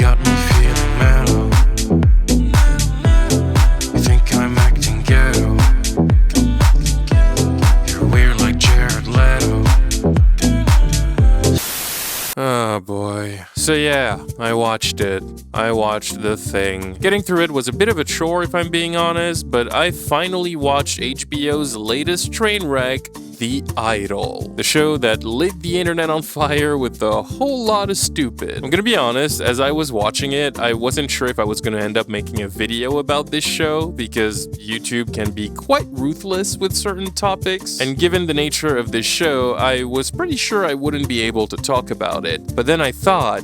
got me feeling mellow. You think I'm acting ghetto. You're weird like Jared Leto. Oh boy. So yeah, I watched it. I watched The Thing. Getting through it was a bit of a chore if I'm being honest, but I finally watched HBO's latest train wreck, The Idol. The show that lit the internet on fire with a whole lot of stupid. I'm gonna be honest, as I was watching it, I wasn't sure if I was gonna end up making a video about this show because YouTube can be quite ruthless with certain topics, and given the nature of this show, I was pretty sure I wouldn't be able to talk about it. But then I thought,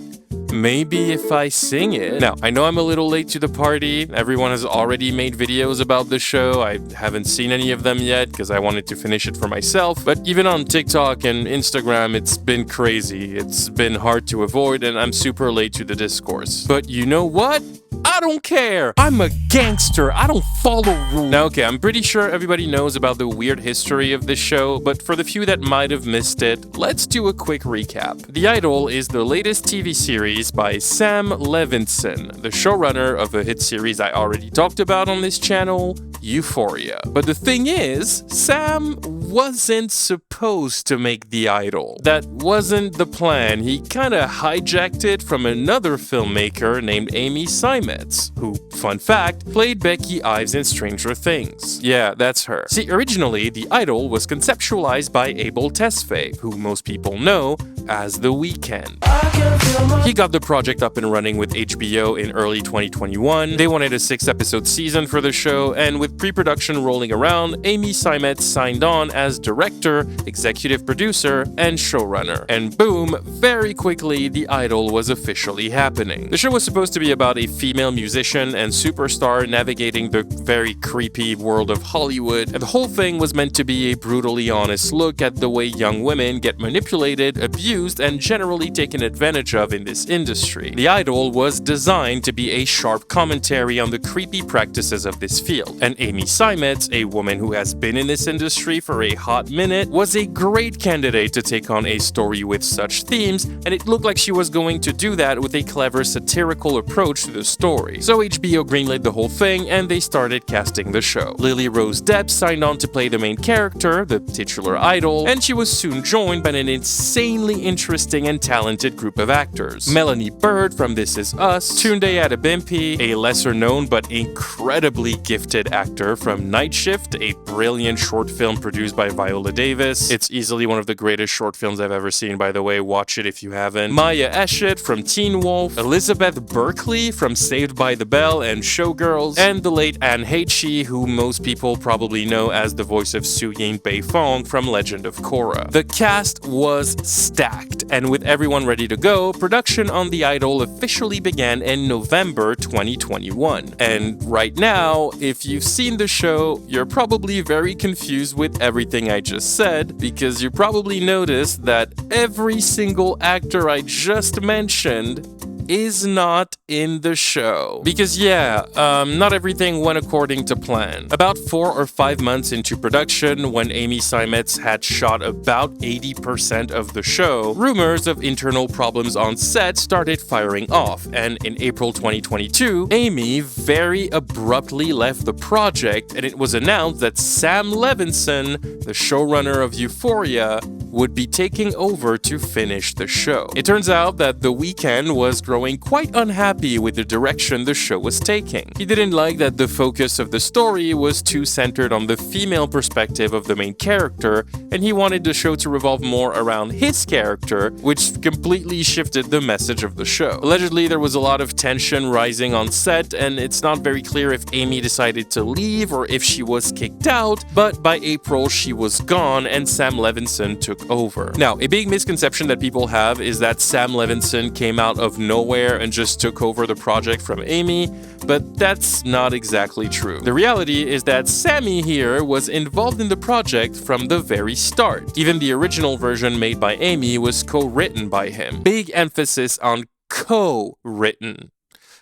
maybe if I sing it. Now, I know I'm a little late to the party. Everyone has already made videos about the show. I haven't seen any of them yet because I wanted to finish it for myself. But even on TikTok and Instagram, it's been crazy. It's been hard to avoid, and I'm super late to the discourse. But you know what? I don't care. I'm a gangster. I don't follow rules. Now, okay, I'm pretty sure everybody knows about the weird history of this show, but for the few that might have missed it, let's do a quick recap. The Idol is the latest TV series by Sam Levinson, the showrunner of a hit series I already talked about on this channel, Euphoria. But the thing is, Sam wasn't supposed to make The Idol. That wasn't the plan. He kinda hijacked it from another filmmaker named Amy Seimetz, who, fun fact, played Becky Ives in Stranger Things. Yeah, that's her. See, originally, The Idol was conceptualized by Abel Tesfaye, who most people know as The Weeknd. He got the project up and running with HBO in early 2021. They wanted a 6-episode season for the show, and with pre-production rolling around, Amy Seimetz signed on as director, executive producer, and showrunner. And boom, very quickly, The Idol was officially happening. The show was supposed to be about a female musician and superstar navigating the very creepy world of Hollywood, and the whole thing was meant to be a brutally honest look at the way young women get manipulated, abused, and generally taken advantage of in this industry. The Idol was designed to be a sharp commentary on the creepy practices of this field, and Amy Seimetz, a woman who has been in this industry for a hot minute, was a great candidate to take on a story with such themes, and it looked like she was going to do that with a clever satirical approach to the story. So HBO greenlit the whole thing, and they started casting the show. Lily Rose Depp signed on to play the main character, the titular Idol, and she was soon joined by an insanely interesting and talented group of actors. Melanie Bird from This Is Us, Tunde Adebimpe, a lesser-known but incredibly gifted actor from Night Shift, a brilliant short film produced by Viola Davis. It's easily one of the greatest short films I've ever seen, by the way. Watch it if you haven't. Maya Eshett from Teen Wolf, Elizabeth Berkley from Saved by the Bell and Showgirls, and the late Anne Heche, who most people probably know as the voice of Su-Yin Bei-Fong from Legend of Korra. The cast was stacked, and with everyone ready to go, production on The Idol officially began in November 2021. And right now, if you've seen the show, you're probably very confused with everything I just said, because you probably noticed that every single actor I just mentioned is not in the show. Because yeah, not everything went according to plan. About 4 or 5 months into production, when Amy Seimetz had shot about 80% of the show, rumors of internal problems on set started firing off, and in April 2022, Amy very abruptly left the project, and it was announced that Sam Levinson, the showrunner of Euphoria, would be taking over to finish the show. It turns out that The Weeknd was growing quite unhappy with the direction the show was taking. He didn't like that the focus of the story was too centered on the female perspective of the main character, and he wanted the show to revolve more around his character, which completely shifted the message of the show. Allegedly, there was a lot of tension rising on set, and it's not very clear if Amy decided to leave or if she was kicked out, but by April she was gone and Sam Levinson took over. Now, a big misconception that people have is that Sam Levinson came out of nowhere and just took over the project from Amy, but that's not exactly true. The reality is that Sammy here was involved in the project from the very start. Even the original version made by Amy was co-written by him. Big emphasis on co-written.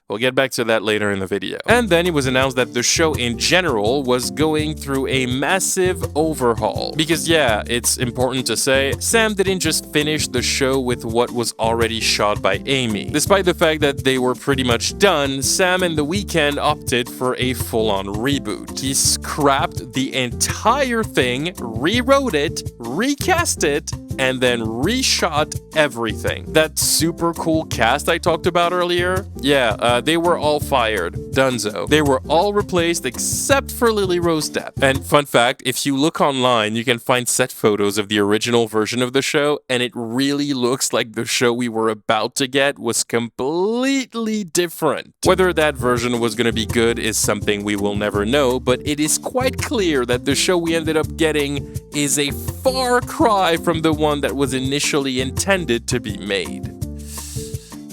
We'll get back to that later in the video. And then it was announced that the show in general was going through a massive overhaul. Because yeah, it's important to say, Sam didn't just finish the show with what was already shot by Amy. Despite the fact that they were pretty much done, Sam and The Weeknd opted for a full-on reboot. He scrapped the entire thing, rewrote it, recast it, and then reshot everything. That super cool cast I talked about earlier? Yeah, they were all fired. Dunzo. They were all replaced except for Lily Rose Depp. And fun fact, if you look online, you can find set photos of the original version of the show, and it really looks like the show we were about to get was completely different. Whether that version was gonna be good is something we will never know, but it is quite clear that the show we ended up getting is a far cry from the one that was initially intended to be made.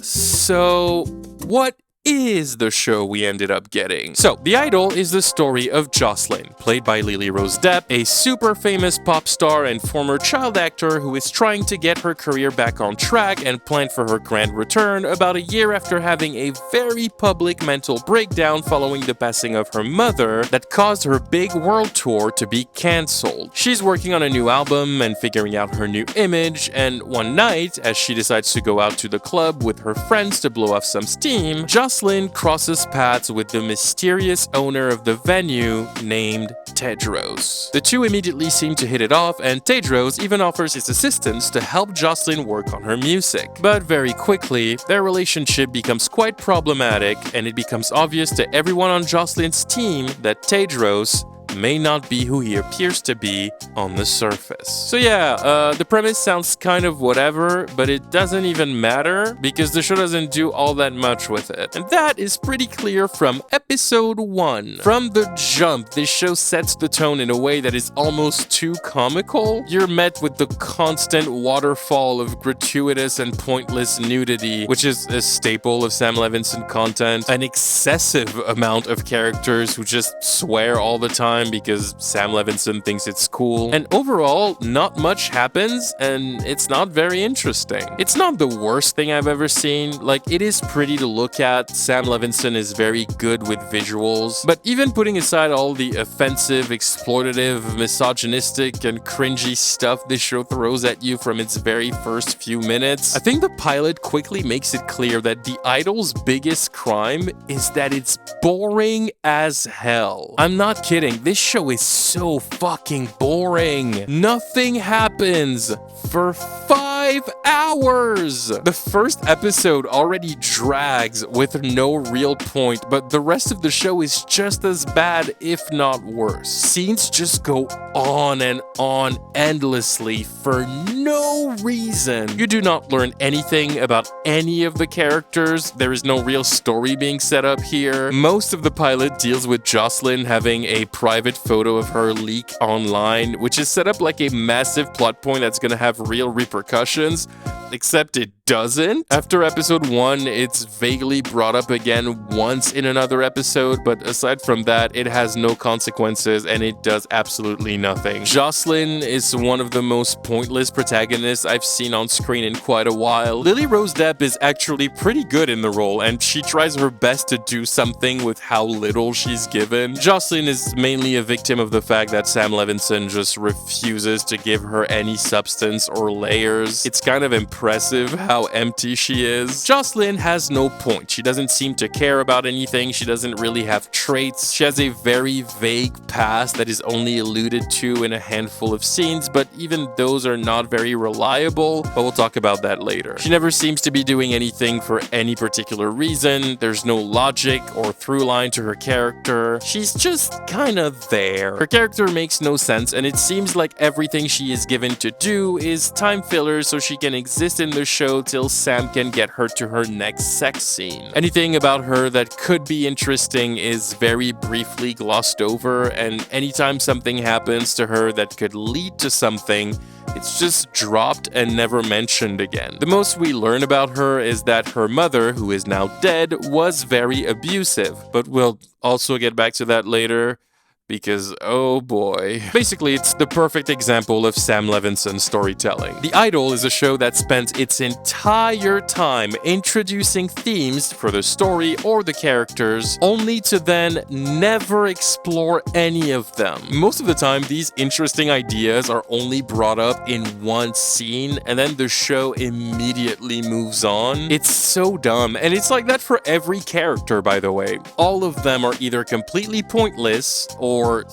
So, what is the show we ended up getting? So, The Idol is the story of Jocelyn, played by Lily Rose Depp, a super famous pop star and former child actor who is trying to get her career back on track and plan for her grand return about a year after having a very public mental breakdown following the passing of her mother that caused her big world tour to be cancelled. She's working on a new album and figuring out her new image, and one night, as she decides to go out to the club with her friends to blow off some steam, Jocelyn crosses paths with the mysterious owner of the venue named Tedros. The two immediately seem to hit it off, and Tedros even offers his assistance to help Jocelyn work on her music. But very quickly, their relationship becomes quite problematic, and it becomes obvious to everyone on Jocelyn's team that Tedros may not be who he appears to be on the surface. So yeah, the premise sounds kind of whatever, but it doesn't even matter because the show doesn't do all that much with it. And that is pretty clear from episode 1. From the jump, this show sets the tone in a way that is almost too comical. You're met with the constant waterfall of gratuitous and pointless nudity, which is a staple of Sam Levinson content. An excessive amount of characters who just swear all the time because Sam Levinson thinks it's cool. And overall, not much happens, and it's not very interesting. It's not the worst thing I've ever seen. Like, it is pretty to look at. Sam Levinson is very good with visuals. But even putting aside all the offensive, exploitative, misogynistic, and cringy stuff this show throws at you from its very first few minutes, I think the pilot quickly makes it clear that The Idol's biggest crime is that it's boring as hell. I'm not kidding. This show is so fucking boring. Nothing happens for 5 hours. The first episode already drags with no real point, but the rest of the show is just as bad, if not worse. Scenes just go on and on endlessly for no reason. You do not learn anything about any of the characters. There is no real story being set up here. Most of the pilot deals with Jocelyn having a private photo of her leak online, which is set up like a massive plot point that's gonna have real repercussions, except it doesn't. After episode 1, it's vaguely brought up again once in another episode, but aside from that, it has no consequences and it does absolutely nothing. Jocelyn is one of the most pointless protagonists I've seen on screen in quite a while. Lily Rose Depp is actually pretty good in the role, and she tries her best to do something with how little she's given. Jocelyn is mainly a victim of the fact that Sam Levinson just refuses to give her any substance or layers. It's kind of impressive how empty she is. Jocelyn has no point. She doesn't seem to care about anything. She doesn't really have traits. She has a very vague past that is only alluded to in a handful of scenes, but even those are not very reliable, but we'll talk about that later. She never seems to be doing anything for any particular reason. There's no logic or through line to her character. She's just kind of there. Her character makes no sense, and it seems like everything she is given to do is time filler so she can exist in the show till Sam can get her to her next sex scene. Anything about her that could be interesting is very briefly glossed over, and anytime something happens to her that could lead to something, it's just dropped and never mentioned again. The most we learn about her is that her mother, who is now dead, was very abusive, but we'll also get back to that later. because oh boy. Basically, it's the perfect example of Sam Levinson storytelling. The Idol is a show that spends its entire time introducing themes for the story or the characters, only to then never explore any of them. Most of the time, these interesting ideas are only brought up in one scene, and then the show immediately moves on. It's so dumb, and it's like that for every character, by the way. All of them are either completely pointless or...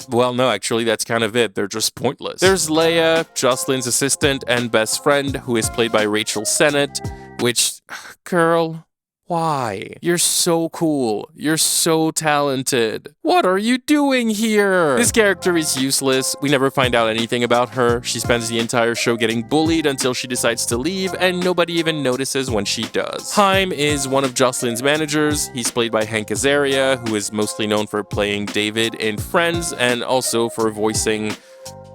well, no, actually, that's kind of it. They're just pointless. There's Leia, Jocelyn's assistant and best friend, who is played by Rachel Sennett, which... girl... why? You're so cool. You're so talented. What are you doing here? This character is useless. We never find out anything about her. She spends the entire show getting bullied until she decides to leave, and nobody even notices when she does. Haim is one of Jocelyn's managers. He's played by Hank Azaria, who is mostly known for playing David in Friends, and also for voicing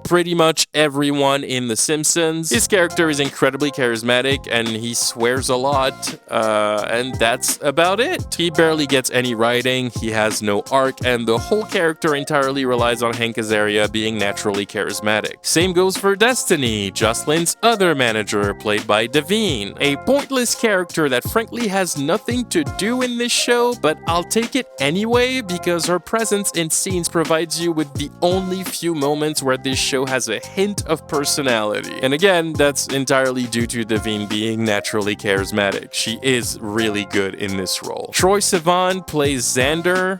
pretty much everyone in The Simpsons. His character is incredibly charismatic and he swears a lot, and that's about it. He barely gets any writing, he has no arc, and the whole character entirely relies on Hank Azaria being naturally charismatic. Same goes for Destiny, Jocelyn's other manager, played by Devine, a pointless character that frankly has nothing to do in this show, but I'll take it anyway because her presence in scenes provides you with the only few moments where this show has a hint of personality. And again, that's entirely due to Devine being naturally charismatic. She is really good in this role. Troye Sivan plays Xander.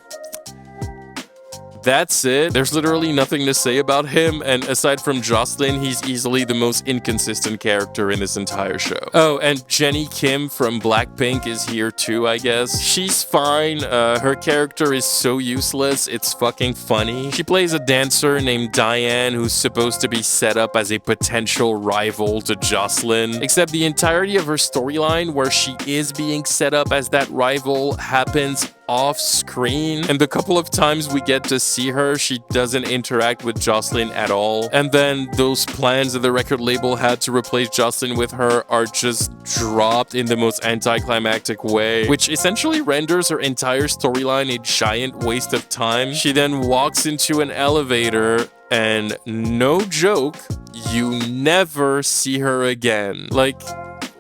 That's it. There's literally nothing to say about him, and aside from Jocelyn, he's easily the most inconsistent character in this entire show. Oh, and Jenny Kim from Blackpink is here too, I guess. She's fine. Her character is so useless, it's fucking funny. She plays a dancer named Diane who's supposed to be set up as a potential rival to Jocelyn, except the entirety of her storyline where she is being set up as that rival happens off screen, and the couple of times we get to see her, she doesn't interact with Jocelyn at all. And then those plans that the record label had to replace Jocelyn with her are just dropped in the most anticlimactic way, which essentially renders her entire storyline a giant waste of time. She then walks into an elevator and, no joke, you never see her again. Like,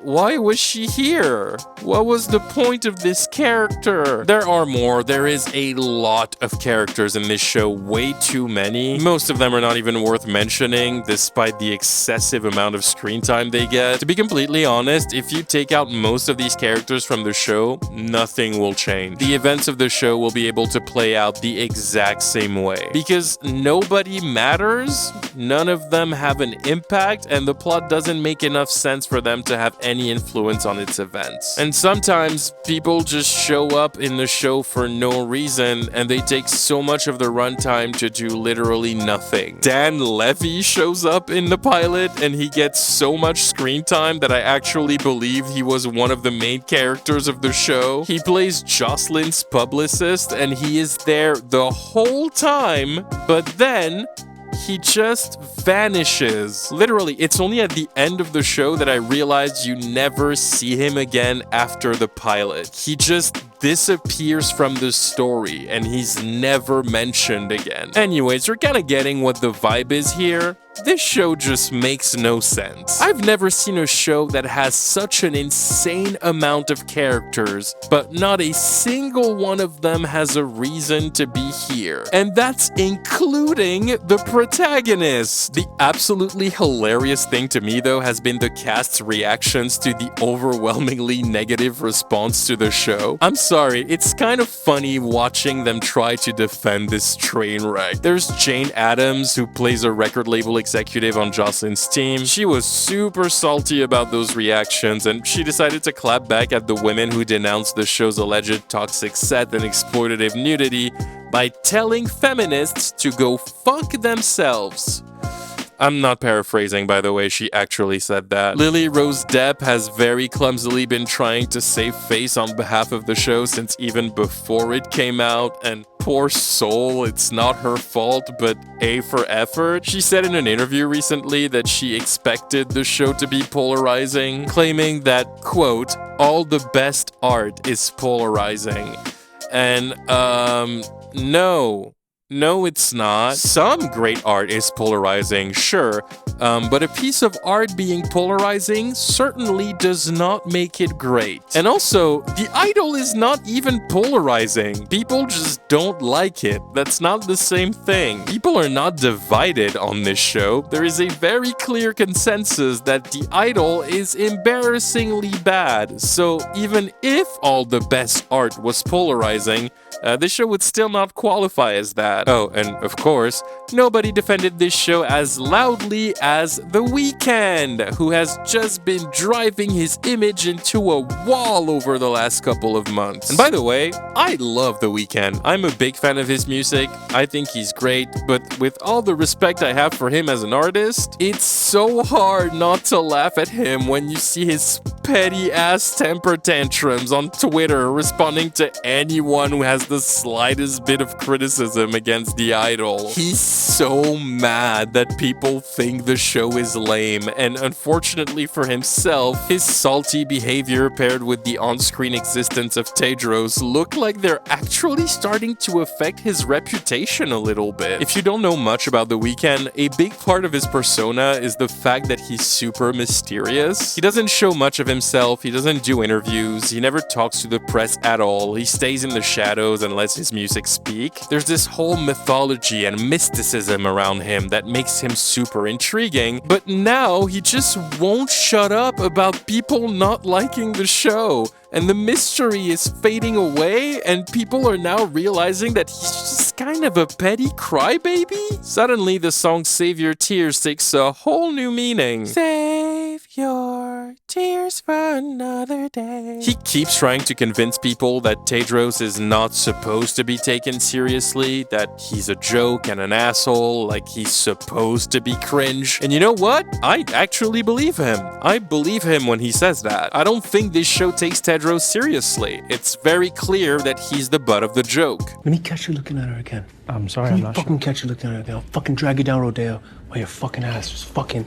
why was she here? What was the point of this character? There are more. There is a lot of characters in this show, way too many. Most of them are not even worth mentioning, despite the excessive amount of screen time they get. To be completely honest, if you take out most of these characters from the show, nothing will change. The events of the show will be able to play out the exact same way. Because nobody matters, none of them have an impact, and the plot doesn't make enough sense for them to have any influence on its events. And sometimes people just show up in the show for no reason, and they take so much of the runtime to do literally nothing. Dan Levy shows up in the pilot, and he gets so much screen time that I actually believe he was one of the main characters of the show. He plays Jocelyn's publicist, and he is there the whole time, but then he just vanishes. Literally, it's only at the end of the show that I realized you never see him again after the pilot. He just disappears from the story and he's never mentioned again. Anyways, you're kind of getting what the vibe is here. This show just makes no sense. I've never seen a show that has such an insane amount of characters, but not a single one of them has a reason to be here. And that's including the protagonists. The absolutely hilarious thing to me, though, has been the cast's reactions to the overwhelmingly negative response to the show. I'm sorry, it's kind of funny watching them try to defend this train wreck. There's Jane Addams, who plays a record label executive on Jocelyn's team. She was super salty about those reactions, and she decided to clap back at the women who denounced the show's alleged toxic set and exploitative nudity by telling feminists to go fuck themselves. I'm not paraphrasing, by the way, she actually said that. Lily Rose Depp has very clumsily been trying to save face on behalf of the show since even before it came out, and poor soul, it's not her fault, but A for effort. She said in an interview recently that she expected the show to be polarizing, claiming that, quote, all the best art is polarizing. And, no. no, it's not. Some great art is polarizing, sure, but a piece of art being polarizing certainly does not make it great. And also, The Idol is not even polarizing. People just don't like it. That's not the same thing. People are not divided on this show. There is a very clear consensus that The Idol is embarrassingly bad. So even if all the best art was polarizing, this show would still not qualify as that. Oh, and of course, nobody defended this show as loudly as The Weeknd, who has just been driving his image into a wall over the last couple of months. And by the way, I love The Weeknd. I'm a big fan of his music. I think he's great, but with all the respect I have for him as an artist, it's so hard not to laugh at him when you see his petty ass temper tantrums on Twitter responding to anyone who has the slightest bit of criticism against The Idol. He's so mad that people think the show is lame, and unfortunately for himself, his salty behavior paired with the on-screen existence of Tedros look like they're actually starting to affect his reputation a little bit. If you don't know much about The Weeknd, a big part of his persona is the fact that he's super mysterious. He doesn't show much of himself, he doesn't do interviews, he never talks to the press at all, he stays in the shadows and lets his music speak. There's this whole mythology and mysticism around him that makes him super intriguing, but now he just won't shut up about people not liking the show. And the mystery is fading away, and people are now realizing that he's just kind of a petty crybaby? Suddenly, the song Save Your Tears takes a whole new meaning. Save your tears for another day. He keeps trying to convince people that Tedros is not supposed to be taken seriously, that he's a joke and an asshole, like he's supposed to be cringe. And you know what? I actually believe him. I believe him when he says that. I don't think this show takes Tedros seriously. It's very clear that he's the butt of the joke. Let me catch you looking at her again. I'm sorry, Let I'm me not fucking sure. catch you looking at her again. I'll fucking drag you down Rodeo while your fucking ass just fucking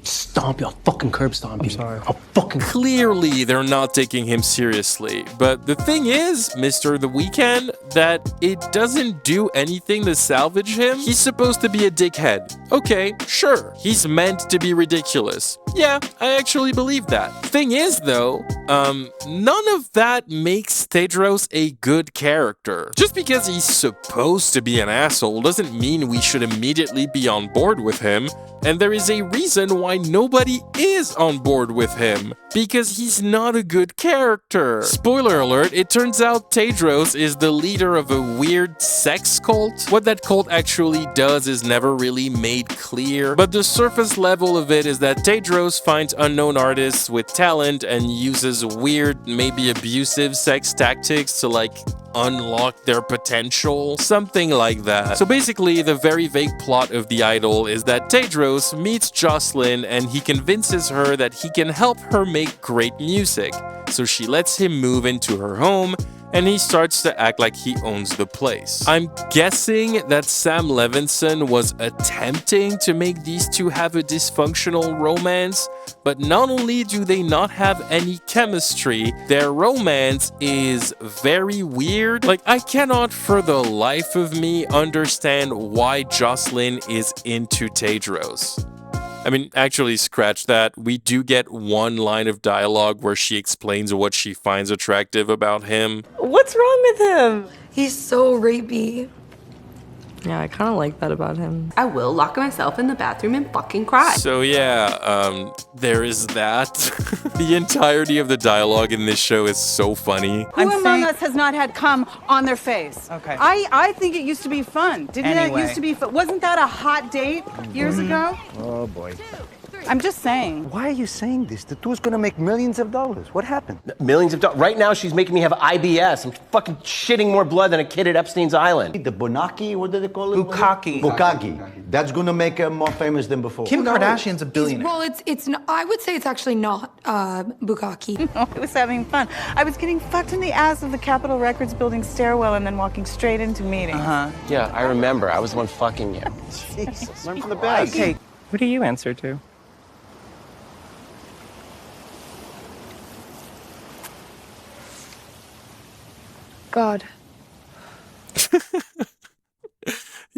stomp you. I'll fucking curb stomp you. I'm sorry. I'll fucking... Clearly, they're not taking him seriously. But the thing is, Mr. The Weeknd, that it doesn't do anything to salvage him. He's supposed to be a dickhead. Okay, sure. He's meant to be ridiculous. Yeah, I actually believe that. Thing is, though, none of that makes Tedros a good character. Just because he's supposed to be an asshole doesn't mean we should immediately be on board with him. And there is a reason why nobody is on board with him. Because he's not a good character. Spoiler alert, it turns out Tedros is the leader of a weird sex cult. What that cult actually does is never really made clear, but the surface level of it is that Tedros finds unknown artists with talent and uses weird, maybe abusive sex tactics to unlock their potential, something like that. So basically, the very vague plot of The Idol is that Tedros meets Jocelyn and he convinces her that he can help her make great music. So she lets him move into her home, and he starts to act like he owns the place. I'm guessing that Sam Levinson was attempting to make these two have a dysfunctional romance, but not only do they not have any chemistry, their romance is very weird. I cannot for the life of me understand why Jocelyn is into Tedros. I mean, actually, scratch that. We do get one line of dialogue where she explains what she finds attractive about him. What's wrong with him? He's so rapey. Yeah, I kind of like that about him. I will lock myself in the bathroom and fucking cry. So yeah, there is that. The entirety of the dialogue in this show is so funny. Who among us has not had cum on their face? Okay. I think it used to be fun. Didn't Anyway. it used to be fun? Wasn't that a hot date years ago? Oh boy. I'm just saying. Why are you saying this? The tour's gonna make millions of dollars. What happened? Millions of dollars. Right now, she's making me have IBS. I'm fucking shitting more blood than a kid at Epstein's Island. The Bonaki, what do they call it? Bukkake. Bukkake. That's gonna make her more famous than before. Kim Kardashian's a billionaire. Well, it's not, I would say it's actually not bukkake. I was having fun. I was getting fucked in the ass of the Capitol Records building stairwell and then walking straight into meetings. Yeah, I remember. I was the one fucking you. Jesus. Learn from the best. Okay, who do you answer to? God.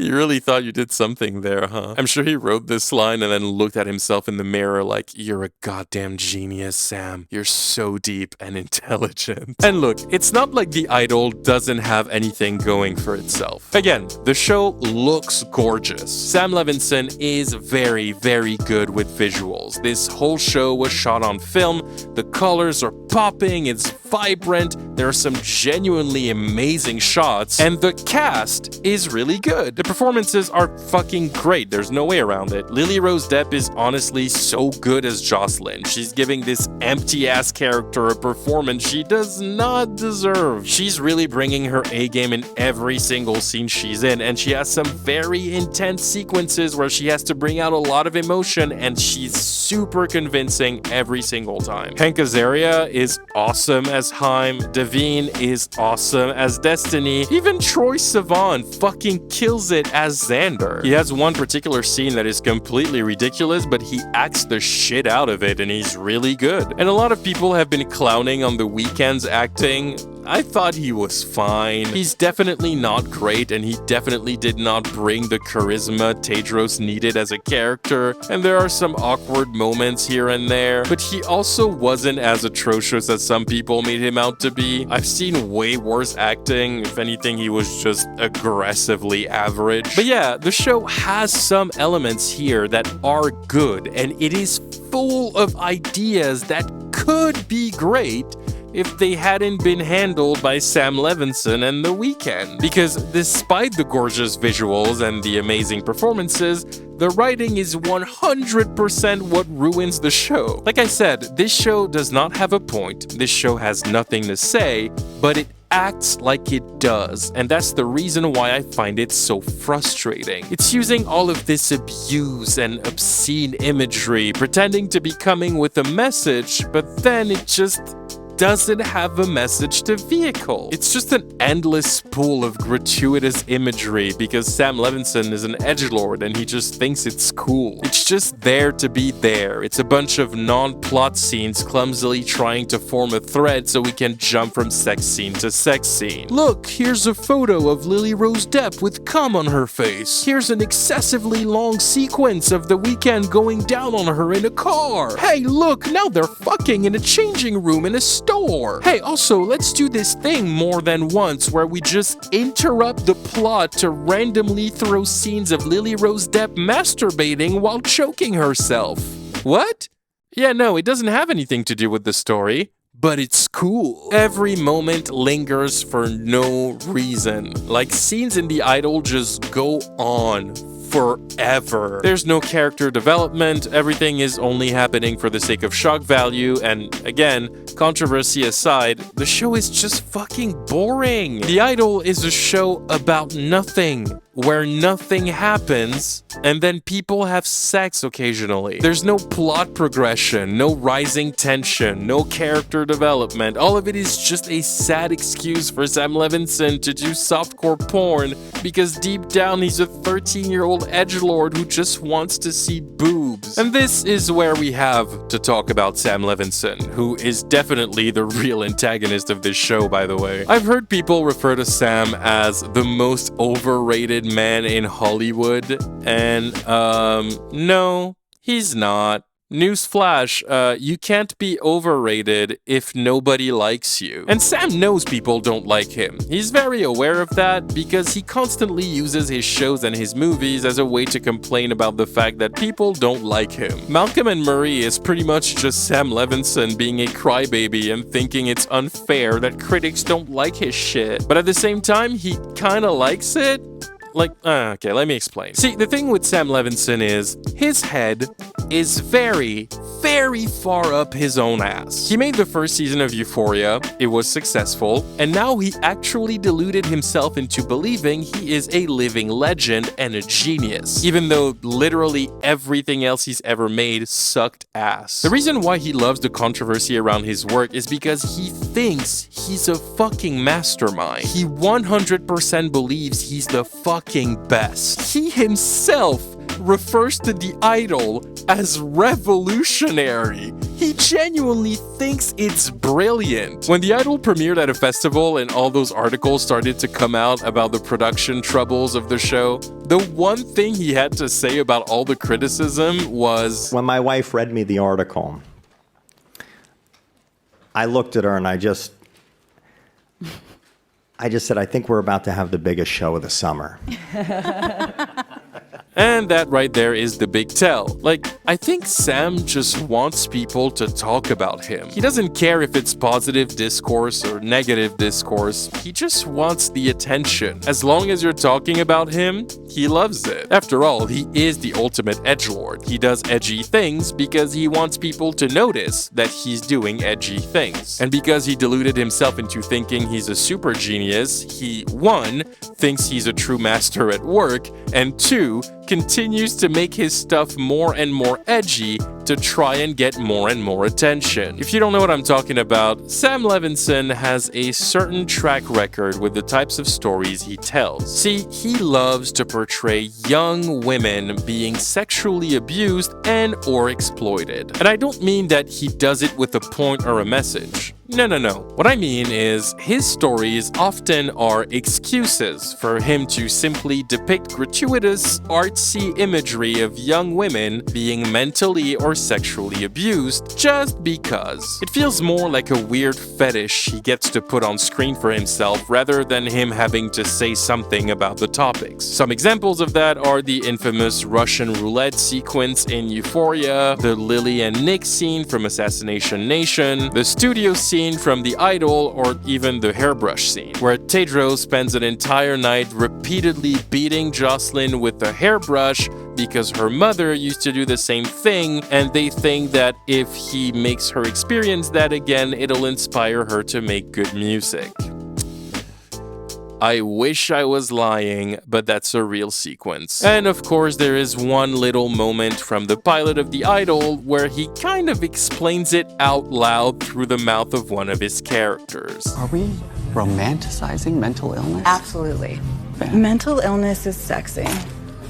You really thought you did something there, huh? I'm sure he wrote this line and then looked at himself in the mirror like, you're a goddamn genius, Sam. You're so deep and intelligent. And look, it's not like The Idol doesn't have anything going for itself. Again, the show looks gorgeous. Sam Levinson is very, very good with visuals. This whole show was shot on film. The colors are popping, it's vibrant, there are some genuinely amazing shots, and the cast is really good. The performances are fucking great, there's no way around it. Lily Rose Depp is honestly so good as Jocelyn. She's giving this empty-ass character a performance she does not deserve. She's really bringing her A-game in every single scene she's in, and she has some very intense sequences where she has to bring out a lot of emotion, and she's super convincing every single time. Hank Azaria is awesome as Haim, Devine is awesome as Destiny, even Troye Sivan fucking kills it as Xander. He has one particular scene that is completely ridiculous, but he acts the shit out of it and he's really good. And a lot of people have been clowning on The Weeknd's acting. I thought he was fine. He's definitely not great, and he definitely did not bring the charisma Tedros needed as a character, and there are some awkward moments here and there, but he also wasn't as atrocious as some people made him out to be. I've seen way worse acting. If anything, he was just aggressively average. But yeah, the show has some elements here that are good, and it is full of ideas that could be great if they hadn't been handled by Sam Levinson and The Weeknd. Because despite the gorgeous visuals and the amazing performances, the writing is 100% what ruins the show. Like I said, this show does not have a point, this show has nothing to say, but it acts like it does, and that's the reason why I find it so frustrating. It's using all of this abuse and obscene imagery, pretending to be coming with a message, but then it just doesn't have a message to vehicle. It's just an endless pool of gratuitous imagery because Sam Levinson is an edgelord and he just thinks it's cool. It's just there to be there. It's a bunch of non-plot scenes clumsily trying to form a thread so we can jump from sex scene to sex scene. Look, here's a photo of Lily Rose Depp with cum on her face. Here's an excessively long sequence of The Weeknd going down on her in a car. Hey, look, now they're fucking in a changing room in a store. Hey, also, let's do this thing more than once where we just interrupt the plot to randomly throw scenes of Lily Rose Depp masturbating while choking herself. What? Yeah, no, it doesn't have anything to do with the story, but it's cool. Every moment lingers for no reason. Like, scenes in The Idol just go on forever. There's no character development, everything is only happening for the sake of shock value, and again, controversy aside, the show is just fucking boring. The Idol is a show about nothing, where nothing happens, and then people have sex occasionally. There's no plot progression, no rising tension, no character development. All of it is just a sad excuse for Sam Levinson to do softcore porn because deep down he's a 13-year-old edgelord who just wants to see boobs. And this is where we have to talk about Sam Levinson, who is definitely the real antagonist of this show, by the way. I've heard people refer to Sam as the most overrated man in Hollywood, and no, he's not. Newsflash, you can't be overrated if nobody likes you. And Sam knows people don't like him. He's very aware of that because he constantly uses his shows and his movies as a way to complain about the fact that people don't like him. Malcolm and Marie is pretty much just Sam Levinson being a crybaby and thinking it's unfair that critics don't like his shit. But at the same time, he kinda likes it. Like, okay, let me explain. See, the thing with Sam Levinson is, his head is very, very far up his own ass. He made the first season of Euphoria, it was successful, and now he actually deluded himself into believing he is a living legend and a genius, even though literally everything else he's ever made sucked ass. The reason why he loves the controversy around his work is because he thinks he's a fucking mastermind. He 100% believes he's the fucking best. He himself refers to The Idol as revolutionary. He genuinely thinks it's brilliant. When The Idol premiered at a festival and all those articles started to come out about the production troubles of the show, the one thing he had to say about all the criticism was, when my wife read me the article, I looked at her and I just said, I think we're about to have the biggest show of the summer. And that right there is the big tell. Like, I think Sam just wants people to talk about him. He doesn't care if it's positive discourse or negative discourse. He just wants the attention. As long as you're talking about him, he loves it. After all, he is the ultimate edgelord. He does edgy things because he wants people to notice that he's doing edgy things. And because he deluded himself into thinking he's a super genius, he, 1, thinks he's a true master at work, and 2, continues to make his stuff more and more edgy to try and get more and more attention. If you don't know what I'm talking about, Sam Levinson has a certain track record with the types of stories he tells. See, he loves to portray young women being sexually abused and or exploited. And I don't mean that he does it with a point or a message. No. What I mean is, his stories often are excuses for him to simply depict gratuitous, artsy imagery of young women being mentally or sexually abused just because. It feels more like a weird fetish he gets to put on screen for himself rather than him having to say something about the topics. Some examples of that are the infamous Russian roulette sequence in Euphoria, the Lily and Nick scene from Assassination Nation, the studio scene from The Idol, or even the hairbrush scene, where Tedros spends an entire night repeatedly beating Jocelyn with a hairbrush because her mother used to do the same thing, and they think that if he makes her experience that again, it'll inspire her to make good music. I wish I was lying, but that's a real sequence. And of course, there is one little moment from the pilot of The Idol where he kind of explains it out loud through the mouth of one of his characters. Are we romanticizing mental illness? Absolutely. Mental illness is sexy.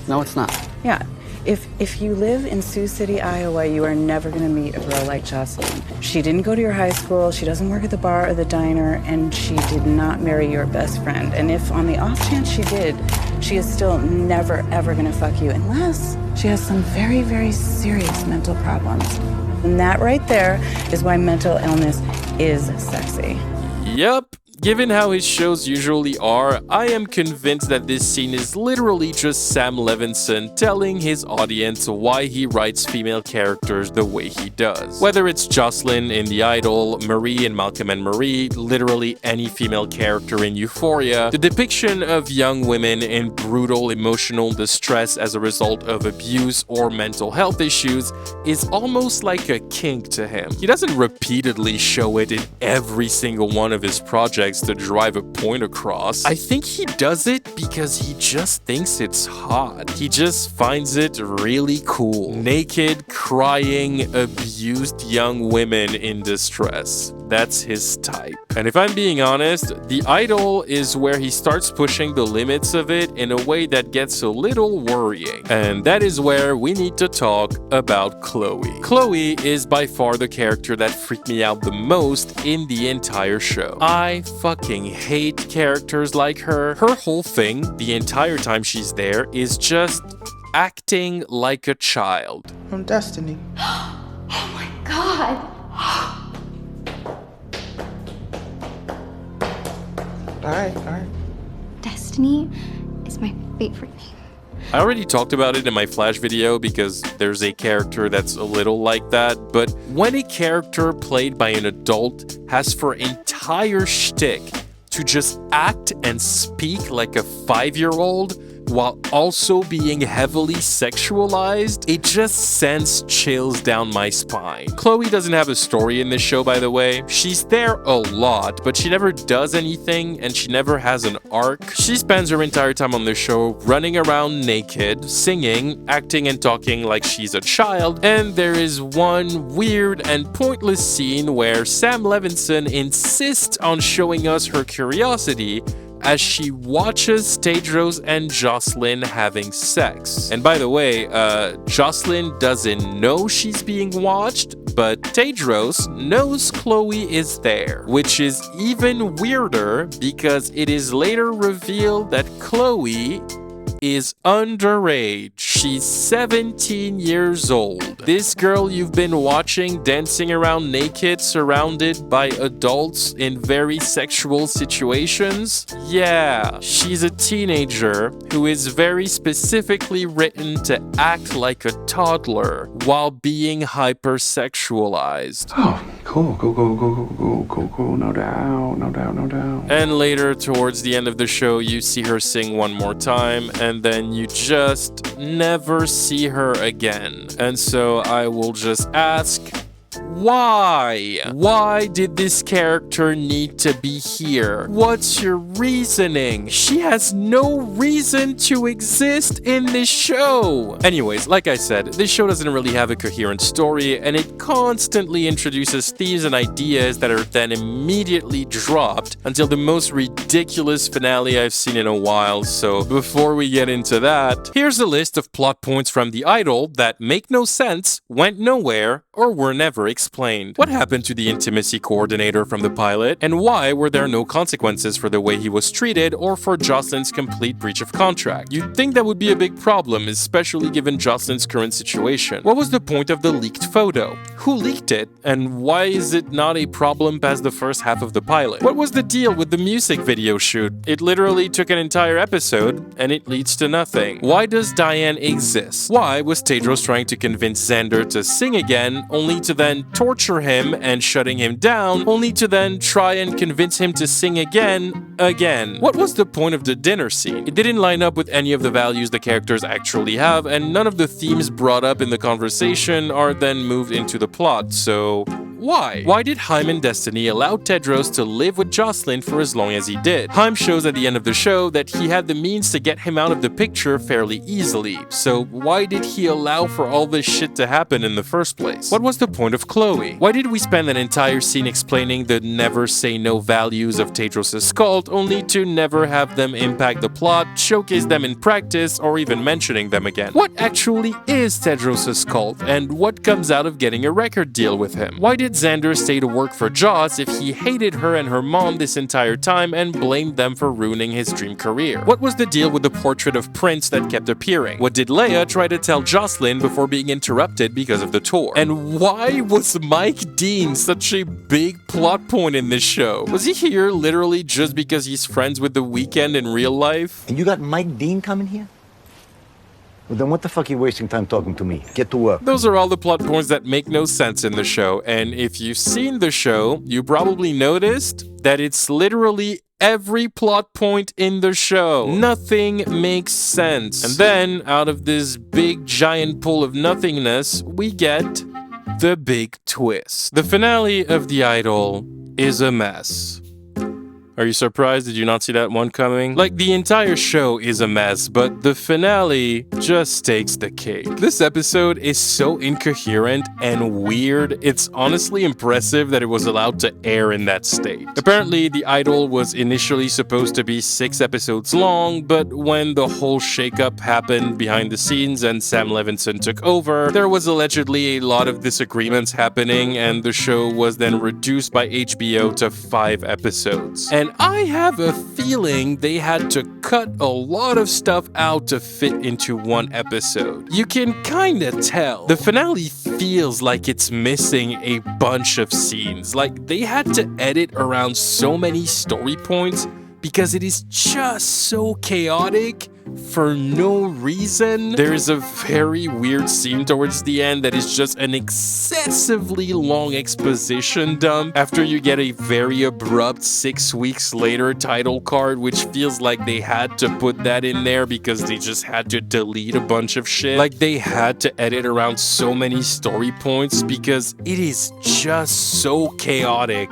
No, it's not. Yeah. If you live in Sioux City, Iowa, you are never going to meet a girl like Jocelyn. She didn't go to your high school, she doesn't work at the bar or the diner, and she did not marry your best friend. And if on the off chance she did, she is still never, ever going to fuck you unless she has some very, very serious mental problems. And that right there is why mental illness is sexy. Yup. Given how his shows usually are, I am convinced that this scene is literally just Sam Levinson telling his audience why he writes female characters the way he does. Whether it's Jocelyn in The Idol, Marie in Malcolm and Marie, literally any female character in Euphoria, the depiction of young women in brutal emotional distress as a result of abuse or mental health issues is almost like a kink to him. He doesn't repeatedly show it in every single one of his projects to drive a point across. I think he does it because he just thinks it's hot. He just finds it really cool. Naked, crying, abused young women in distress. That's his type. And if I'm being honest, The Idol is where he starts pushing the limits of it in a way that gets a little worrying. And that is where we need to talk about Chloe. Chloe is by far the character that freaked me out the most in the entire show. I fucking hate characters like her. Her whole thing, the entire time she's there, is just acting like a child. From Destiny. Oh my god! Alright. Destiny is my favorite name. I already talked about it in my Flash video because there's a character that's a little like that, but when a character played by an adult has for entire shtick to just act and speak like a 5-year-old while also being heavily sexualized, it just sends chills down my spine. Chloe doesn't have a story in this show, by the way. She's there a lot, but she never does anything and she never has an arc. She spends her entire time on the show running around naked, singing, acting and talking like she's a child, and there is one weird and pointless scene where Sam Levinson insists on showing us her curiosity as she watches Tedros and Jocelyn having sex. And by the way, Jocelyn doesn't know she's being watched, but Tedros knows Chloe is there, which is even weirder because it is later revealed that Chloe is underage. She's 17 years old. This girl you've been watching dancing around naked, surrounded by adults in very sexual situations? Yeah, she's a teenager who is very specifically written to act like a toddler while being hypersexualized. Oh, cool, cool, no doubt. And later, towards the end of the show, you see her sing one more time, and then you just never see her again. And so I will just ask, why? Why did this character need to be here? What's your reasoning? She has no reason to exist in this show. Anyways, like I said, this show doesn't really have a coherent story, and it constantly introduces themes and ideas that are then immediately dropped until the most ridiculous finale I've seen in a while. So before we get into that, here's a list of plot points from The Idol that make no sense, went nowhere, or were never explained. What happened to the intimacy coordinator from the pilot, and why were there no consequences for the way he was treated or for Jocelyn's complete breach of contract? You'd think that would be a big problem, especially given Jocelyn's current situation. What was the point of the leaked photo? Who leaked it, and why is it not a problem past the first half of the pilot? What was the deal with the music video shoot? It literally took an entire episode, and it leads to nothing. Why does Diane exist? Why was Tedros trying to convince Xander to sing again, only to then torture him and shutting him down, only to then try and convince him to sing again? What was the point of the dinner scene? It didn't line up with any of the values the characters actually have, and none of the themes brought up in the conversation are then moved into the plot, so why? Why did Haim and Destiny allow Tedros to live with Jocelyn for as long as he did? Haim shows at the end of the show that he had the means to get him out of the picture fairly easily, so why did he allow for all this shit to happen in the first place? What was the point of Chloe? Why did we spend an entire scene explaining the never say no values of Tedros' cult, only to never have them impact the plot, showcase them in practice, or even mentioning them again? What actually is Tedros' cult, and what comes out of getting a record deal with him? Why did Xander stay to work for Joss if he hated her and her mom this entire time and blamed them for ruining his dream career? What was the deal with the portrait of Prince that kept appearing? What did Leia try to tell Jocelyn before being interrupted because of the tour? And why was Mike Dean such a big plot point in this show? Was he here literally just because he's friends with The Weeknd in real life? And you got Mike Dean coming here? Well, then what the fuck are you wasting time talking to me? Get to work. Those are all the plot points that make no sense in the show, and if you've seen the show, you probably noticed that it's literally every plot point in the show. Nothing makes sense. And then, out of this big giant pool of nothingness, we get the big twist. The finale of The Idol is a mess. Are you surprised? Did you not see that one coming? Like, the entire show is a mess, but the finale just takes the cake. This episode is so incoherent and weird, it's honestly impressive that it was allowed to air in that state. Apparently, The Idol was initially supposed to be 6 episodes long, but when the whole shakeup happened behind the scenes and Sam Levinson took over, there was allegedly a lot of disagreements happening, and the show was then reduced by HBO to 5 episodes. And I have a feeling they had to cut a lot of stuff out to fit into one episode. You can kinda tell. The finale feels like it's missing a bunch of scenes. Like, they had to edit around so many story points because it is just so chaotic for no reason. There is a very weird scene towards the end that is just an excessively long exposition dump after you get a very abrupt 6 weeks later title card, which feels like they had to put that in there because they just had to delete a bunch of shit. Like, they had to edit around so many story points because it is just so chaotic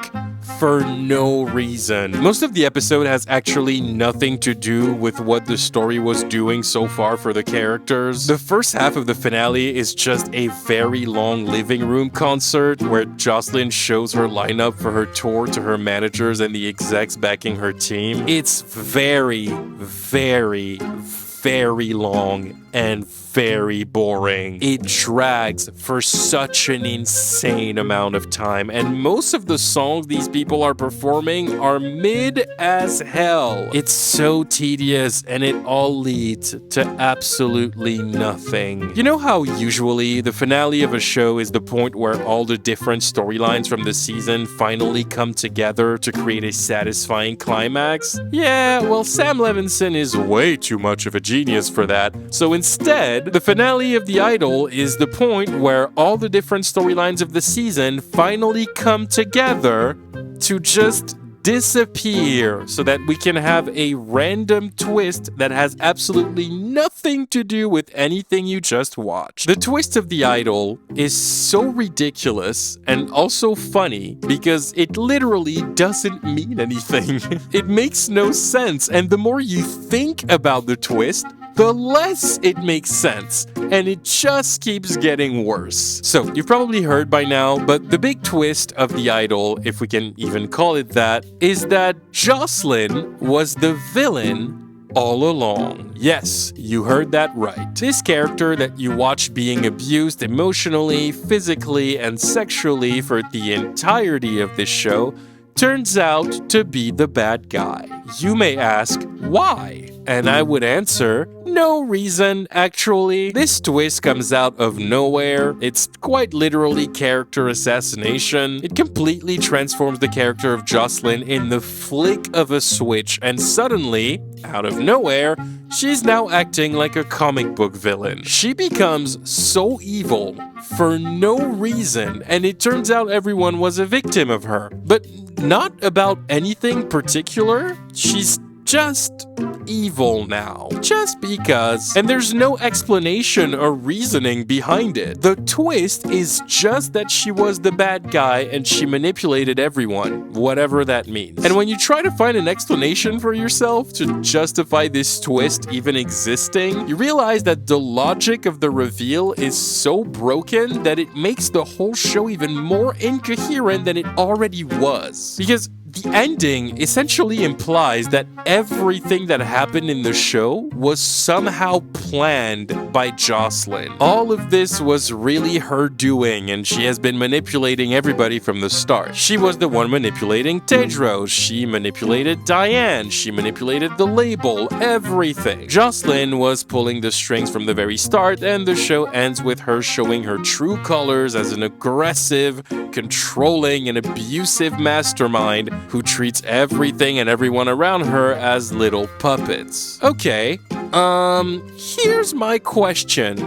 for no reason. Most of the episode has actually nothing to do with what the story was doing so far for the characters. The first half of the finale is just a very long living room concert where Jocelyn shows her lineup for her tour to her managers and the execs backing her team. It's very, very, very long and very boring. It drags for such an insane amount of time, and most of the songs these people are performing are mid as hell. It's so tedious, and it all leads to absolutely nothing. You know how usually the finale of a show is the point where all the different storylines from the season finally come together to create a satisfying climax? Yeah, well, Sam Levinson is way too much of a genius for that. So instead, the finale of The Idol is the point where all the different storylines of the season finally come together to just disappear so that we can have a random twist that has absolutely nothing to do with anything you just watched. The twist of The Idol is so ridiculous and also funny because it literally doesn't mean anything. It makes no sense, and the more you think about the twist, the less it makes sense, and it just keeps getting worse. So, you've probably heard by now, but the big twist of The Idol, if we can even call it that, is that Jocelyn was the villain all along. Yes, you heard that right. This character that you watch being abused emotionally, physically, and sexually for the entirety of this show turns out to be the bad guy. You may ask, why? And I would answer, no reason, actually. This twist comes out of nowhere. It's quite literally character assassination. It completely transforms the character of Jocelyn in the flick of a switch, and suddenly, out of nowhere, she's now acting like a comic book villain. She becomes so evil for no reason, and it turns out everyone was a victim of her. But not about anything particular. She's just evil now. Just because. And there's no explanation or reasoning behind it. The twist is just that she was the bad guy and she manipulated everyone, whatever that means. And when you try to find an explanation for yourself to justify this twist even existing, you realize that the logic of the reveal is so broken that it makes the whole show even more incoherent than it already was. Because the ending essentially implies that everything that happened in the show was somehow planned by Jocelyn. All of this was really her doing, and she has been manipulating everybody from the start. She was the one manipulating Tedros, she manipulated Diane, she manipulated the label, everything. Jocelyn was pulling the strings from the very start, and the show ends with her showing her true colors as an aggressive, controlling, and abusive mastermind who treats everything and everyone around her as little puppets. Okay, here's my question.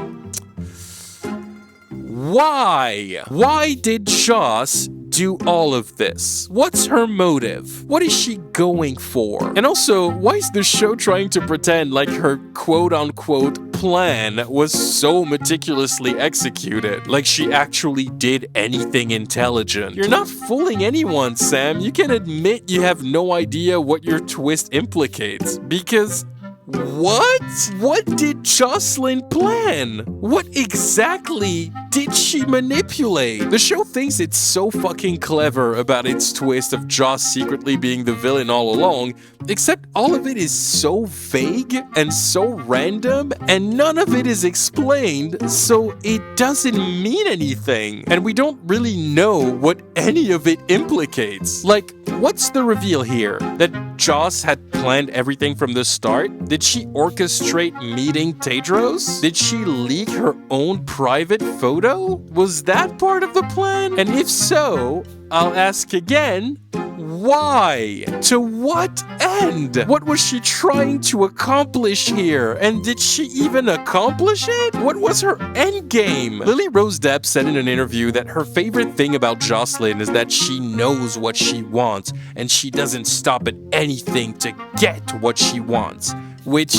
Why? Why did Joss do all of this? What's her motive? What is she going for? And also, why is the show trying to pretend like her quote-unquote plan was so meticulously executed? Like she actually did anything intelligent? You're not fooling anyone, Sam. You can admit you have no idea what your twist implicates. Because what? What did Jocelyn plan? What exactly did she manipulate? The show thinks it's so fucking clever about its twist of Joss secretly being the villain all along, except all of it is so vague and so random, and none of it is explained, so it doesn't mean anything. And we don't really know what any of it implicates. Like, what's the reveal here? That Joss had planned everything from the start? Did she orchestrate meeting Tedros? Did she leak her own private photo? Was that part of the plan? And if so, I'll ask again, why? To what end? What was she trying to accomplish here? And did she even accomplish it? What was her end game? Lily Rose Depp said in an interview that her favorite thing about Jocelyn is that she knows what she wants and she doesn't stop at anything to get what she wants. Which,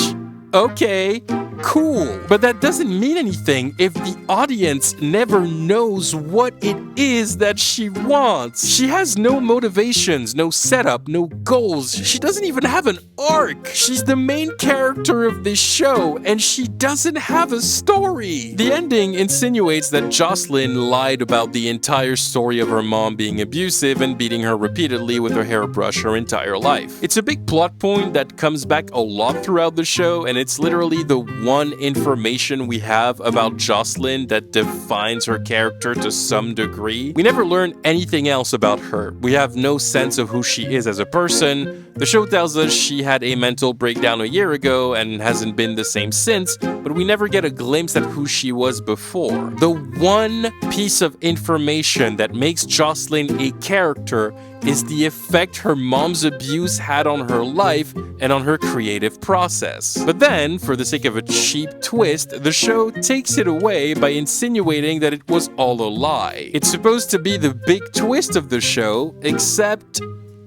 okay, cool. But that doesn't mean anything if the audience never knows what it is that she wants. She has no motivations, no setup, no goals. She doesn't even have an arc. She's the main character of this show, and she doesn't have a story. The ending insinuates that Jocelyn lied about the entire story of her mom being abusive and beating her repeatedly with her hairbrush her entire life. It's a big plot point that comes back a lot throughout the show, and it's literally the one information we have about Jocelyn that defines her character to some degree. We never learn anything else about her. We have no sense of who she is as a person. The show tells us she had a mental breakdown a year ago and hasn't been the same since, but we never get a glimpse at who she was before. The one piece of information that makes Jocelyn a character is the effect her mom's abuse had on her life and on her creative process. But then, for the sake of a cheap twist, the show takes it away by insinuating that it was all a lie. It's supposed to be the big twist of the show, except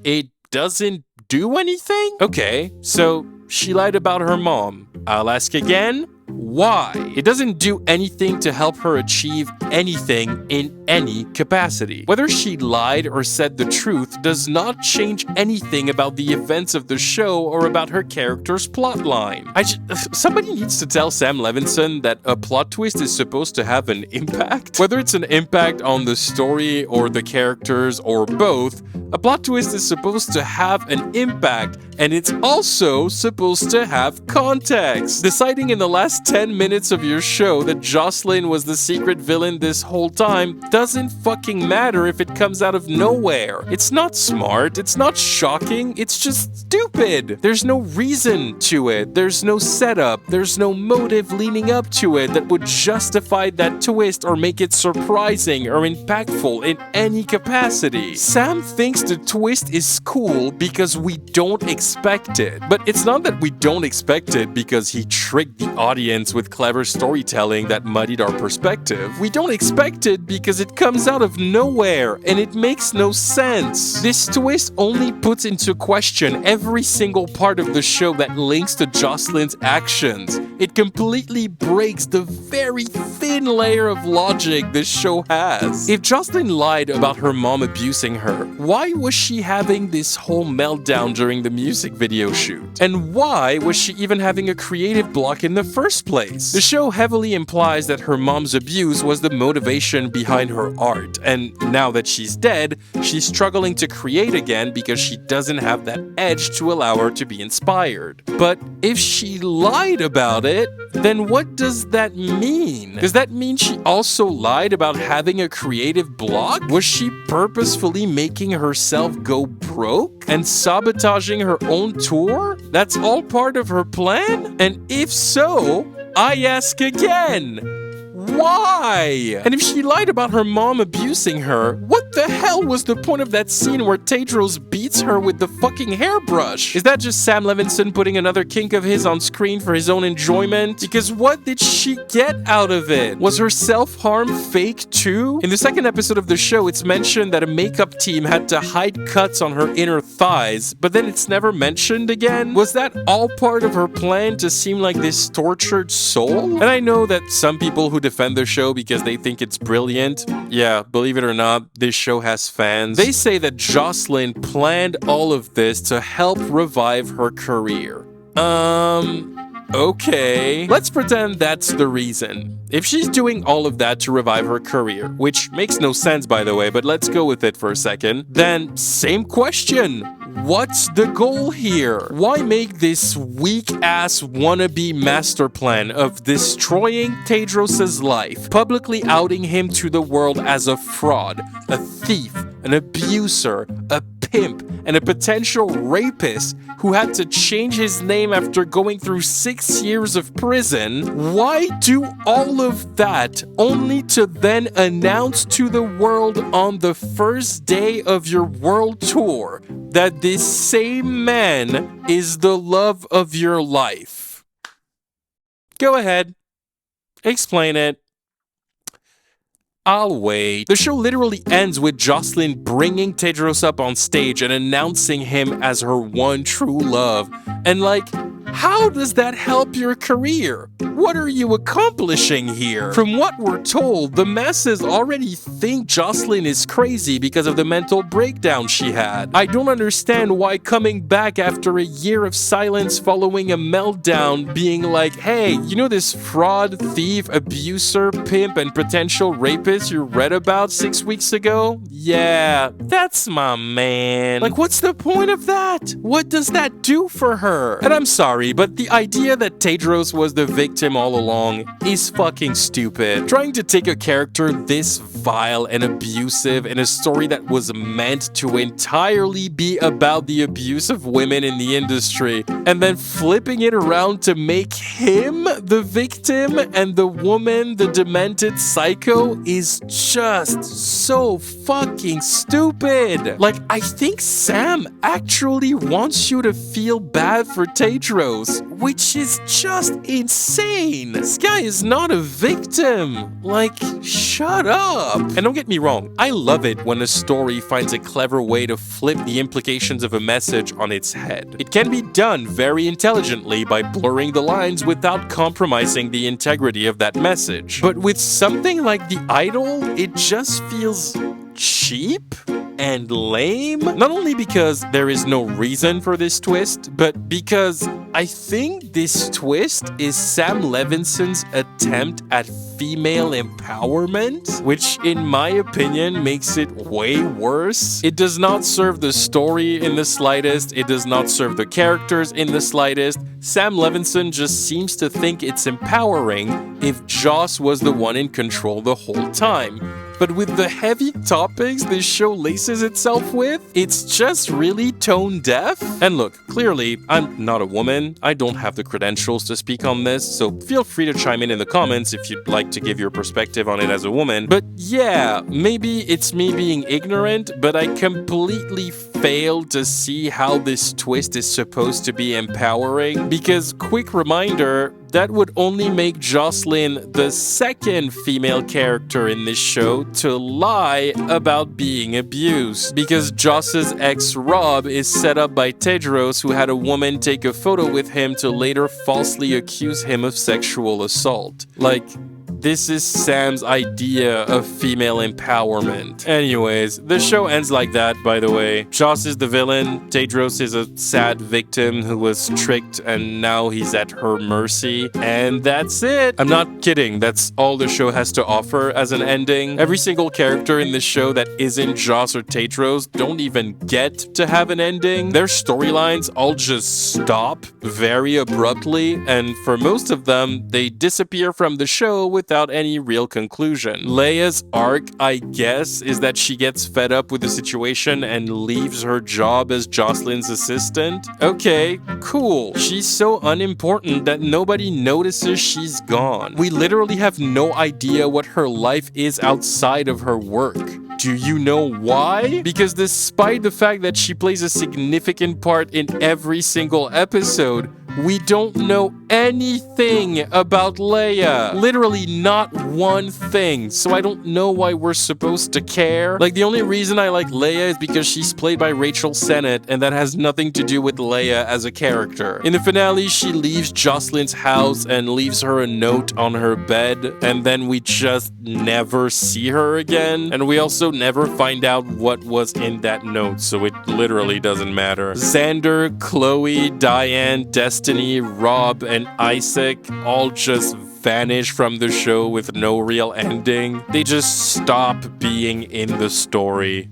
it doesn't do anything? Okay, so she lied about her mom. I'll ask again. Why? It doesn't do anything to help her achieve anything in any capacity. Whether she lied or said the truth does not change anything about the events of the show or about her character's plotline. Somebody needs to tell Sam Levinson that a plot twist is supposed to have an impact. Whether it's an impact on the story or the characters or both, a plot twist is supposed to have an impact, and it's also supposed to have context. Deciding in the last 10 minutes of your show that Jocelyn was the secret villain this whole time doesn't fucking matter if it comes out of nowhere. It's not smart, it's not shocking, it's just stupid. There's no reason to it, there's no setup, there's no motive leading up to it that would justify that twist or make it surprising or impactful in any capacity. Sam thinks the twist is cool because we don't expect it. But it's not that we don't expect it because he tricked the audience with clever storytelling that muddied our perspective. We don't expect it because it comes out of nowhere and it makes no sense. This twist only puts into question every single part of the show that links to Jocelyn's actions. It completely breaks the very thin layer of logic this show has. If Jocelyn lied about her mom abusing her, why was she having this whole meltdown during the music video shoot? And why was she even having a creative block in the first place? The show heavily implies that her mom's abuse was the motivation behind her art, and now that she's dead, she's struggling to create again because she doesn't have that edge to allow her to be inspired. But if she lied about it, then what does that mean? Does that mean she also lied about having a creative block? Was she purposefully making herself go broke and sabotaging her own tour? That's all part of her plan? And if so, I ask again, why? And if she lied about her mom abusing her, what the hell was the point of that scene where Tedros beats her with the fucking hairbrush? Is that just Sam Levinson putting another kink of his on screen for his own enjoyment? Because what did she get out of it? Was her self-harm fake too? In the second episode of the show, it's mentioned that a makeup team had to hide cuts on her inner thighs, but then it's never mentioned again. Was that all part of her plan to seem like this tortured soul? And I know that some people who defend the show because they think it's brilliant. Yeah, believe it or not, this show has fans. They say that Jocelyn planned all of this to help revive her career. Okay. Let's pretend that's the reason. If she's doing all of that to revive her career, which makes no sense by the way, but let's go with it for a second, then same question. What's the goal here? Why make this weak-ass wannabe master plan of destroying Tedros' life, publicly outing him to the world as a fraud, a thief, an abuser, a pimp, and a potential rapist who had to change his name after going through 6 years of prison? Why do all of that only to then announce to the world on the first day of your world tour that this same man is the love of your life? Go ahead. Explain it. I'll wait. The show literally ends with Jocelyn bringing Tedros up on stage and announcing him as her one true love. And like, how does that help your career? What are you accomplishing here? From what we're told, the masses already think Jocelyn is crazy because of the mental breakdown she had. I don't understand why coming back after a year of silence following a meltdown being like, hey, you know this fraud, thief, abuser, pimp, and potential rapist you read about 6 weeks ago? Yeah, that's my man. Like, what's the point of that? What does that do for her? And I'm sorry, story, but the idea that Tedros was the victim all along is fucking stupid. Trying to take a character this vile and abusive in a story that was meant to entirely be about the abuse of women in the industry, and then flipping it around to make him the victim and the woman the demented psycho is just so fucking stupid. Like, I think Sam actually wants you to feel bad for Tedros, which is just insane. This guy is not a victim. Like, shut up. And don't get me wrong, I love it when a story finds a clever way to flip the implications of a message on its head. It can be done very intelligently by blurring the lines without compromising the integrity of that message. But with something like The Idol, it just feels cheap and lame. Not only because there is no reason for this twist, but because I think this twist is Sam Levinson's attempt at female empowerment, which in my opinion makes it way worse. It does not serve the story in the slightest. It does not serve the characters in the slightest. Sam Levinson just seems to think it's empowering if Joss was the one in control the whole time. But with the heavy topics this show laces itself with, it's just really tone deaf. And look, clearly, I'm not a woman. I don't have the credentials to speak on this, so feel free to chime in the comments if you'd like to give your perspective on it as a woman. But yeah, maybe it's me being ignorant, but I completely failed to see how this twist is supposed to be empowering. Because, quick reminder, that would only make Jocelyn the second female character in this show to lie about being abused. Because Joss's ex Rob is set up by Tedros, who had a woman take a photo with him to later falsely accuse him of sexual assault. Like, this is Sam's idea of female empowerment. Anyways, the show ends like that, by the way. Joss is the villain, Tedros is a sad victim who was tricked and now he's at her mercy. And that's it. I'm not kidding, that's all the show has to offer as an ending. Every single character in this show that isn't Joss or Tedros don't even get to have an ending. Their storylines all just stop very abruptly, and for most of them, they disappear from the show without any real conclusion. Leia's arc, I guess, is that she gets fed up with the situation and leaves her job as Jocelyn's assistant. Okay, cool. She's so unimportant that nobody notices she's gone. We literally have no idea what her life is outside of her work. Do you know why? Because despite the fact that she plays a significant part in every single episode, we don't know anything about Leia. Literally not one thing. So I don't know why we're supposed to care. Like, the only reason I like Leia is because she's played by Rachel Sennett, and that has nothing to do with Leia as a character. In the finale, she leaves Jocelyn's house and leaves her a note on her bed, and then we just never see her again. And we also never find out what was in that note, so it literally doesn't matter. Xander, Chloe, Diane, Destiny, Rob, and Isaac all just vanish from the show with no real ending. They just stop being in the story.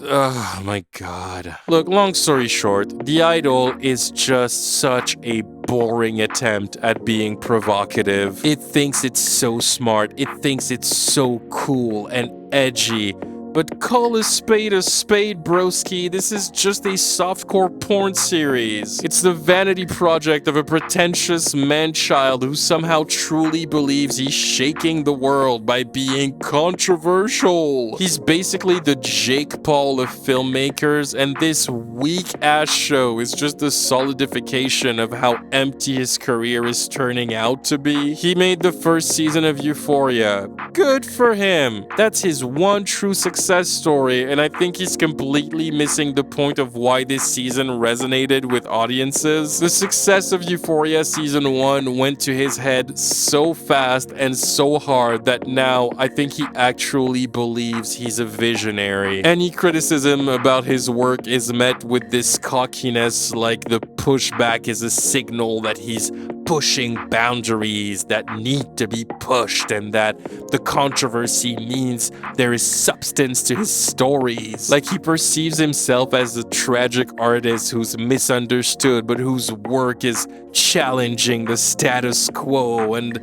Oh my god. Look, long story short, The Idol is just such a boring attempt at being provocative. It thinks it's so smart, it thinks it's so cool and edgy. But call a spade, broski. This is just a softcore porn series. It's the vanity project of a pretentious man-child who somehow truly believes he's shaking the world by being controversial. He's basically the Jake Paul of filmmakers, and this weak-ass show is just a solidification of how empty his career is turning out to be. He made the first season of Euphoria. Good for him. That's his one true success story, and I think he's completely missing the point of why this season resonated with audiences. The success of Euphoria season 1 went to his head so fast and so hard that now I think he actually believes he's a visionary. Any criticism about his work is met with this cockiness, like the pushback is a signal that he's pushing boundaries that need to be pushed, and that the controversy means there is substance to his stories. Like, he perceives himself as a tragic artist who's misunderstood, but whose work is challenging the status quo. And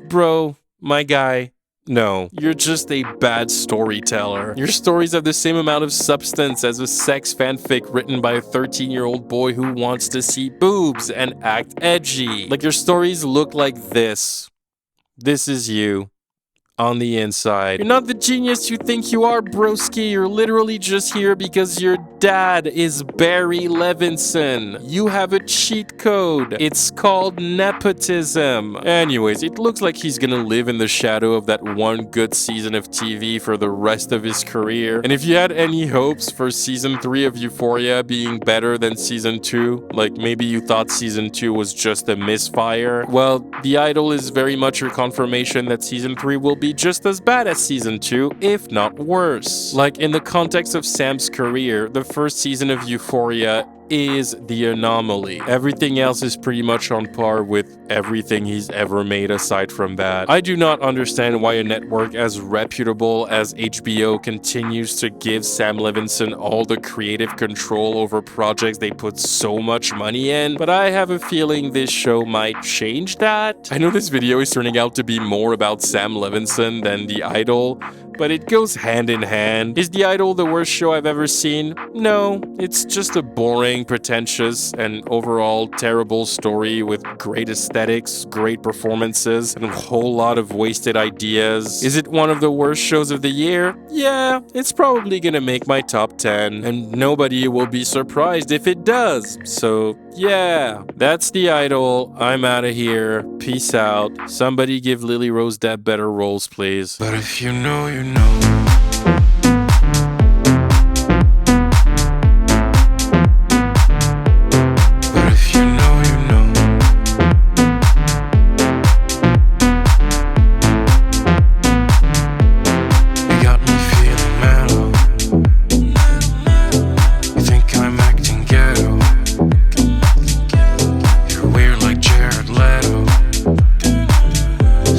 bro, my guy, no, you're just a bad storyteller. Your stories have the same amount of substance as a sex fanfic written by a 13-year-old boy who wants to see boobs and act edgy. Like, your stories look like this. This is you. On the inside. You're not the genius you think you are, broski. You're literally just here because your dad is Barry Levinson. You have a cheat code. It's called nepotism. Anyways, it looks like he's gonna live in the shadow of that one good season of TV for the rest of his career. And if you had any hopes for season 3 of Euphoria being better than season 2, like maybe you thought season 2 was just a misfire, well, The Idol is very much your confirmation that season 3 will be just as bad as season 2, if not worse. Like, in the context of Sam's career, the first season of Euphoria is the anomaly. Everything else is pretty much on par with everything he's ever made aside from that. I do not understand why a network as reputable as HBO continues to give Sam Levinson all the creative control over projects they put so much money in, but I have a feeling this show might change that. I know this video is turning out to be more about Sam Levinson than The Idol, but it goes hand in hand. Is The Idol the worst show I've ever seen? No, it's just a boring, pretentious, and overall terrible story with great aesthetics, great performances, and a whole lot of wasted ideas. Is it one of the worst shows of the year? Yeah, it's probably gonna make my top 10, and nobody will be surprised if it does. So yeah, that's The Idol. I'm out of here. Peace out. Somebody give Lily Rose Depp better roles, please. But if you know, you know.